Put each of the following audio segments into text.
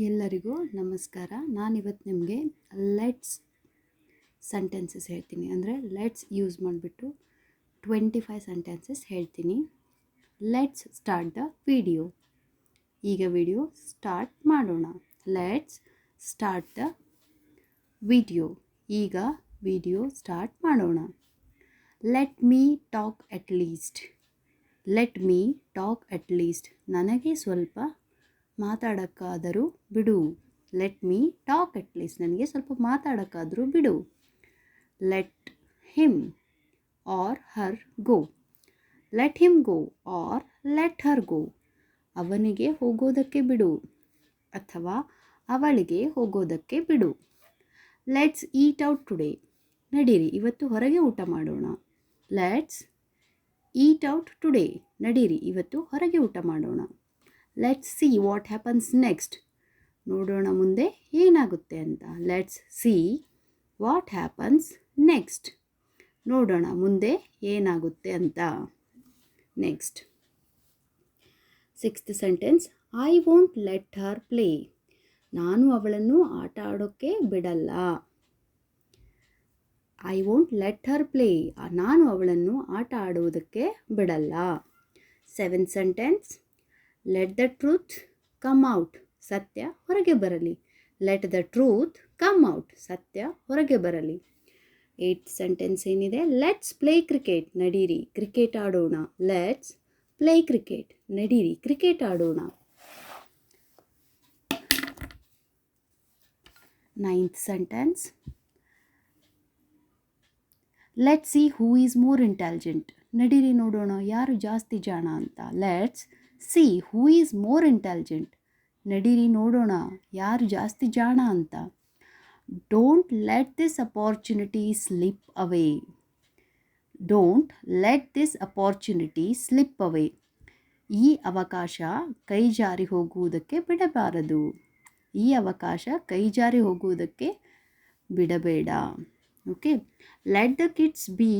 ಎಲ್ಲರಿಗೂ ನಮಸ್ಕಾರ. ನಾನಿವತ್ತು ನಿಮಗೆ ಲೆಟ್ಸ್ ಸೆಂಟೆನ್ಸಸ್ ಹೇಳ್ತೀನಿ. ಅಂದರೆ ಲೆಟ್ಸ್ ಯೂಸ್ ಮಾಡಿಬಿಟ್ಟು 25 ಸೆಂಟೆನ್ಸಸ್ ಹೇಳ್ತೀನಿ. Let's start the video. ಈಗ ವಿಡಿಯೋ ಸ್ಟಾರ್ಟ್ ಮಾಡೋಣ. Let's start the video. ಈಗ ವಿಡಿಯೋ ಸ್ಟಾರ್ಟ್ ಮಾಡೋಣ. Let me talk at least. Let me talk at least. ನನಗೆ ಸ್ವಲ್ಪ ಮಾತಾಡೋಕ್ಕಾದರೂ ಬಿಡು. Let me talk at least. ನನಗೆ ಸ್ವಲ್ಪ ಮಾತಾಡೋಕ್ಕಾದರೂ ಬಿಡು. Let him or her go. Let him go or let her go. ಅವನಿಗೆ ಹೋಗೋದಕ್ಕೆ ಬಿಡು ಅಥವಾ ಅವಳಿಗೆ ಹೋಗೋದಕ್ಕೆ ಬಿಡು. Let's eat out today. ನಡೀರಿ ಇವತ್ತು ಹೊರಗೆ ಊಟ ಮಾಡೋಣ. Let's eat out today. ನಡೀರಿ ಇವತ್ತು ಹೊರಗೆ ಊಟ ಮಾಡೋಣ. Let's see what happens next. ನೋಡೋಣ ಮುಂದೆ ಏನಾಗುತ್ತೆ ಅಂತ. Let's see what happens next. ನೋಡೋಣ ಮುಂದೆ ಏನಾಗುತ್ತೆ ಅಂತ. Next 6th sentence. I won't let her play. ನಾನು ಅವಳನ್ನು ಆಟ ಆಡೋಕ್ಕೆ ಬಿಡಲ್ಲ. I won't let her play. ನಾನು ಅವಳನ್ನು ಆಟ ಆಡುವುದಕ್ಕೆ ಬಿಡಲ್ಲ. 7th sentence. Let the truth come out. ಸತ್ಯ ಹೊರಗೆ ಬರಲಿ. Let the truth come out. ಸತ್ಯ ಹೊರಗೆ ಬರಲಿ. 8th ಸೆಂಟೆನ್ಸ್ ಏನಿದೆ. Let's play cricket. ನಡೀರಿ ಕ್ರಿಕೆಟ್ ಆಡೋಣ. Let's play cricket. ನಡೀರಿ ಕ್ರಿಕೆಟ್ ಆಡೋಣ. 9th sentence. Let's see who is more intelligent. ನಡೀರಿ ನೋಡೋಣ ಯಾರು ಜಾಸ್ತಿ ಜಾಣ ಅಂತ. Let's see who is more intelligent. ನಡೀರಿ ನೋಡೋಣ ಯಾರು ಜಾಸ್ತಿ ಜಾಣ ಅಂತ. Don't let this opportunity slip away. Don't let this opportunity slip away. ಈ ಅವಕಾಶ ಕೈ ಜಾರಿ ಹೋಗುವುದಕ್ಕೆ ಬಿಡಬಾರದು. ಈ ಅವಕಾಶ ಕೈ ಜಾರಿ ಹೋಗುವುದಕ್ಕೆ ಬಿಡಬೇಡ. Okay. Let the kids B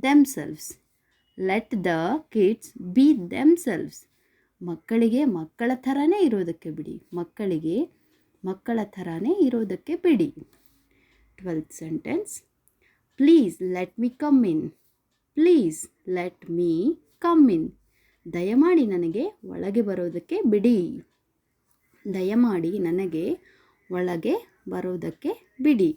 themselves. Let the kids B themselves. ಮಕ್ಕಳಿಗೆ ಮಕ್ಕಳ ಥರನೇ ಇರೋದಕ್ಕೆ ಬಿಡಿ. ಮಕ್ಕಳಿಗೆ ಮಕ್ಕಳ ಥರನೇ ಇರೋದಕ್ಕೆ ಬಿಡಿ. 12th sentence. Please let me come in. Please let me come in. ದಯಮಾಡಿ ನನಗೆ ಒಳಗೆ ಬರೋದಕ್ಕೆ ಬಿಡಿ. ದಯಮಾಡಿ ನನಗೆ ಒಳಗೆ ಬರೋದಕ್ಕೆ ಬಿಡಿ.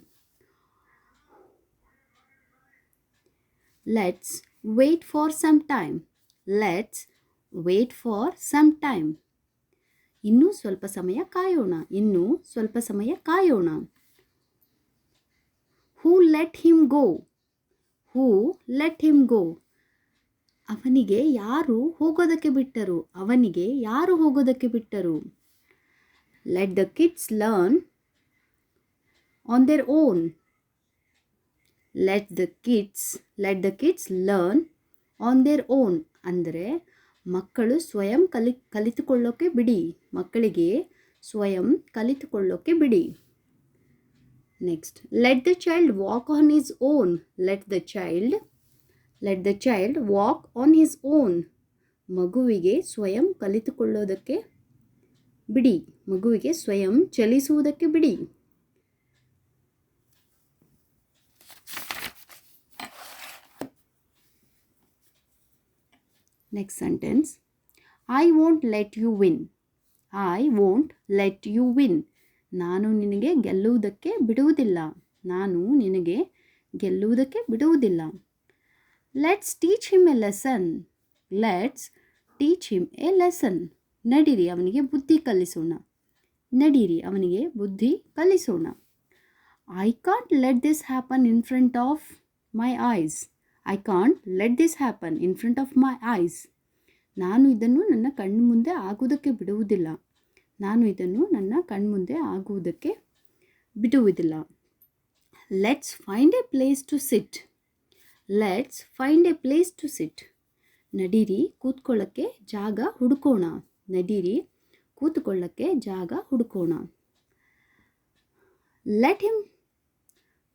Let's wait for some time. Let's wait for some time. ಇನ್ನೂ ಸ್ವಲ್ಪ ಸಮಯ ಕಾಯೋಣ. ಇನ್ನೂ ಸ್ವಲ್ಪ ಸಮಯ ಕಾಯೋಣ. Who let him go. Who let him go. ಅವನಿಗೆ ಯಾರು ಹೋಗೋದಕ್ಕೆ ಬಿಟ್ಟರು. ಅವನಿಗೆ ಯಾರು ಹೋಗೋದಕ್ಕೆ ಬಿಟ್ಟರು. Let the kids learn on their own. Let the kids learn on their own. ಅಂದರೆ ಮಕ್ಕಳು ಸ್ವಯಂ ಕಲಿತುಕೊಳ್ಳೋಕೆ ಬಿಡಿ. ಮಕ್ಕಳಿಗೆ ಸ್ವಯಂ ಕಲಿತುಕೊಳ್ಳೋಕೆ ಬಿಡಿ. Next. Let the child walk on his own. Let the child walk on his own. ಮಗುವಿಗೆ ಸ್ವಯಂ ಕಲಿತುಕೊಳ್ಳೋದಕ್ಕೆ ಬಿಡಿ. ಮಗುವಿಗೆ ಸ್ವಯಂ ಚಲಿಸುವುದಕ್ಕೆ ಬಿಡಿ. Next sentence. I won't let you win. I won't let you win. ನಾನು ನಿನಗೆ ಗೆಲ್ಲುವುದಕ್ಕೆ ಬಿಡುವುದಿಲ್ಲ. ನಾನು ನಿನಗೆ ಗೆಲ್ಲುವುದಕ್ಕೆ ಬಿಡುವುದಿಲ್ಲ. Let's teach him a lesson. Let's teach him a lesson. ನಡೀರಿ ಅವನಿಗೆ ಬುದ್ಧಿ ಕಲಿಸೋಣ. ನಡೀರಿ ಅವನಿಗೆ ಬುದ್ಧಿ ಕಲಿಸೋಣ. I can't let this happen in front of my eyes. I can't let this happen in front of my ice. ನಾನು ಇದನ್ನು ನನ್ನ ಕಣ್ಣು ಮುಂದೆ ಆಗುವುದಕ್ಕೆ ಬಿಡುವುದಿಲ್ಲ. ನಾನು ಇದನ್ನು ನನ್ನ ಕಣ್ಮುಂದೆ ಆಗುವುದಕ್ಕೆ ಬಿಡುವುದಿಲ್ಲ. Let's find a place to sit. Let's find a place to sit. ನಡೀರಿ ಕೂತ್ಕೊಳ್ಳೋಕ್ಕೆ ಜಾಗ ಹುಡುಕೋಣ. ನಡೀರಿ ಕೂತ್ಕೊಳ್ಳೋಕ್ಕೆ ಜಾಗ ಹುಡುಕೋಣ. Let him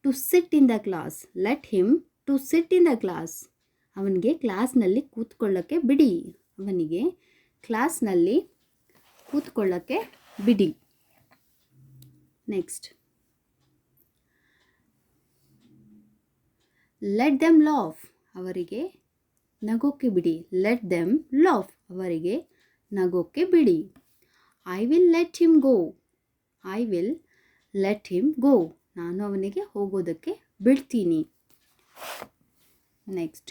to sit in the class. Let him to sit in the class. ಅವನಿಗೆ ಕ್ಲಾಸ್ನಲ್ಲಿ ಕೂತ್ಕೊಳ್ಳೋಕ್ಕೆ ಬಿಡಿ. ಅವನಿಗೆ ಕ್ಲಾಸ್ನಲ್ಲಿ ಕೂತ್ಕೊಳ್ಳೋಕ್ಕೆ ಬಿಡಿ. ನೆಕ್ಸ್ಟ್, ಲೆಟ್ ದೆಮ್ ಲಾಫ್, ಅವರಿಗೆ ನಗೋಕ್ಕೆ ಬಿಡಿ. ಲೆಟ್ ದೆಮ್ ಲಾಫ್, ಅವರಿಗೆ ನಗೋಕ್ಕೆ ಬಿಡಿ. I will let him go, I will let him ಗೋ, ನಾನು ಅವನಿಗೆ ಹೋಗೋದಕ್ಕೆ ಬಿಡ್ತೀನಿ. ನೆಕ್ಸ್ಟ್,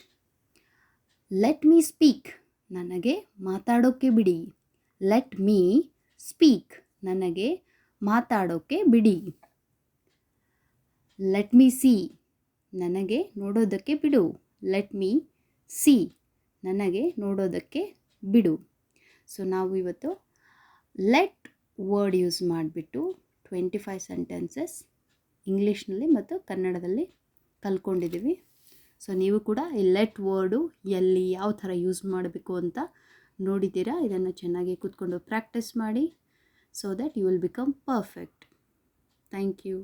ಲೆಟ್ ಮೀ ಸ್ಪೀಕ್, ನನಗೆ ಮಾತಾಡೋಕ್ಕೆ ಬಿಡಿ. ಲೆಟ್ ಮೀ ಸ್ಪೀಕ್, ನನಗೆ ಮಾತಾಡೋಕ್ಕೆ ಬಿಡಿ. ಲೆಟ್ ಮೀ ಸಿ, ನನಗೆ ನೋಡೋದಕ್ಕೆ ಬಿಡು. ಲೆಟ್ ಮೀ ಸಿ, ನನಗೆ ನೋಡೋದಕ್ಕೆ ಬಿಡು. ಸೊ ನಾವು ಇವತ್ತು ಲೆಟ್ ವರ್ಡ್ ಯೂಸ್ ಮಾಡಿಬಿಟ್ಟು 25 ಸೆಂಟೆನ್ಸಸ್ ಇಂಗ್ಲೀಷ್ನಲ್ಲಿ ಮತ್ತು ಕನ್ನಡದಲ್ಲಿ ಕಲ್ತ್ಕೊಂಡಿದ್ದೀವಿ. ಸೊ ನೀವು ಕೂಡ ಈ ಲೆಟ್ ವರ್ಡು ಎಲ್ಲಿ ಯಾವ ಥರ ಯೂಸ್ ಮಾಡಬೇಕು ಅಂತ ನೋಡಿದ್ದೀರಾ. ಇದನ್ನು ಚೆನ್ನಾಗಿ ಕೂತ್ಕೊಂಡು ಪ್ರಾಕ್ಟೀಸ್ ಮಾಡಿ, so that you will become perfect. Thank you.